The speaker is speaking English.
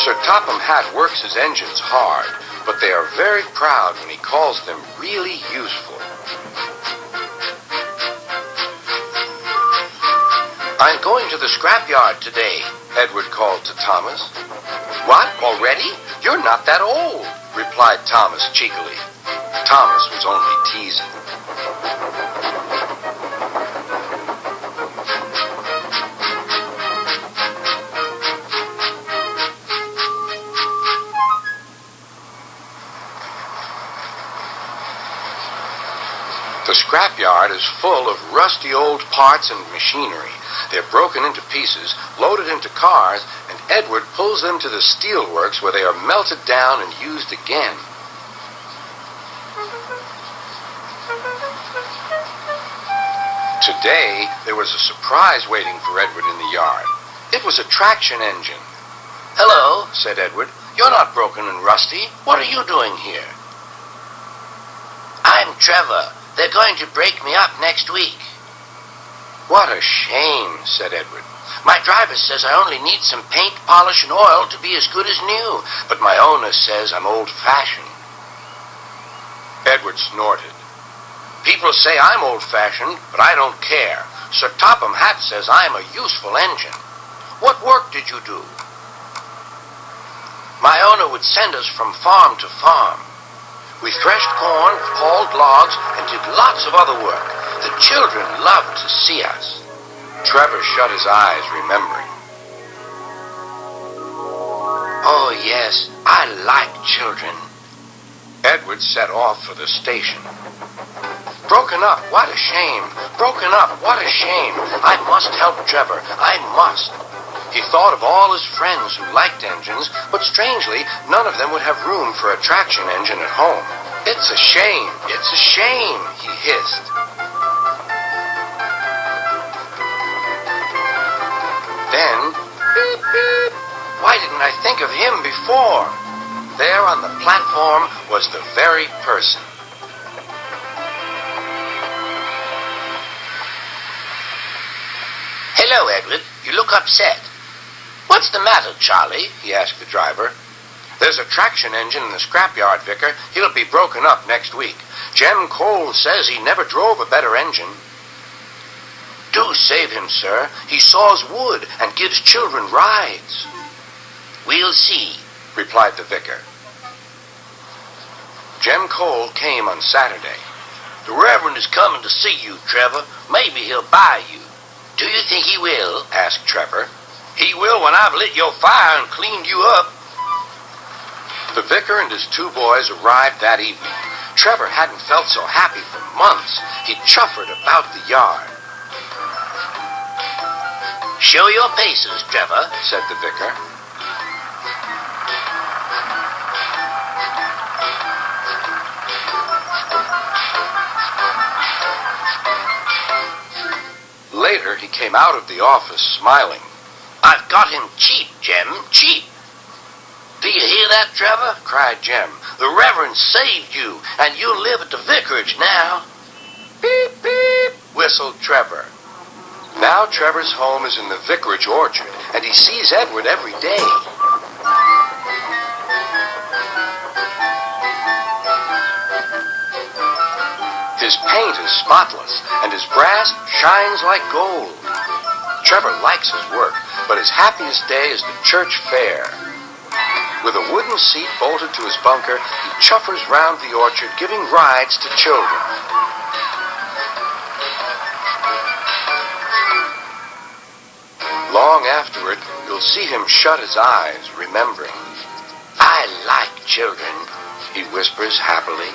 Sir Topham Hatt works his engines hard, but they are very proud when he calls them really useful. I'm going to the scrapyard today, Edward called to Thomas. What, already? You're not that old, replied Thomas cheekily. Thomas was only teasing. The scrapyard is full of rusty old parts and machinery. They're broken into pieces, loaded into cars, and Edward pulls them to the steelworks where they are melted down and used again. Today, there was a surprise waiting for Edward in the yard. It was a traction engine. "Hello," said Edward. "You're not broken and rusty. What are you doing here?" "I'm Trevor. They're going to break me up next week." "What a shame," said Edward. "My driver says I only need some paint, polish, and oil to be as good as new, but my owner says I'm old-fashioned." Edward snorted. "People say I'm old-fashioned, but I don't care. Sir Topham Hatt says I'm a useful engine. What work did you do?" "My owner would send us from farm to farm. We threshed corn, hauled logs, and did lots of other work. The children loved to see us." Trevor shut his eyes, remembering. "Oh, yes, I like children." Edward set off for the station. "Broken up, what a shame. Broken up, what a shame. I must help Trevor, I must." He thought of all his friends who liked engines, but strangely, none of them would have room for a traction engine at home. "It's a shame, it's a shame," he hissed. Then, beep, beep. Why didn't I think of him before? There on the platform was the very person. "Hello, Edward. You look upset." "What's the matter, Charlie?" he asked the driver. "There's a traction engine in the scrapyard, Vicar. He'll be broken up next week. Jem Cole says he never drove a better engine." "Do save him, sir. He saws wood and gives children rides." "We'll see," replied the vicar. Jem Cole came on Saturday. "The Reverend is coming to see you, Trevor. Maybe he'll buy you." "Do you think he will?" asked Trevor. "He will when I've lit your fire and cleaned you up." The vicar and his two boys arrived that evening. Trevor hadn't felt so happy for months. He chuffered about the yard. "Show your paces, Trevor," said the vicar. Later, he came out of the office smiling. "I've got him cheap, Jem, cheap." "Do you hear that, Trevor?" cried Jem. "The Reverend saved you, and you'll live at the vicarage now." "Beep, beep," whistled Trevor. Now Trevor's home is in the vicarage orchard, and he sees Edward every day. His paint is spotless, and his brass shines like gold. Trevor likes his work, but his happiest day is the church fair. With a wooden seat bolted to his bunker, he chuffers round the orchard, giving rides to children. Long afterward, you'll see him shut his eyes, remembering. "I like children," he whispers happily.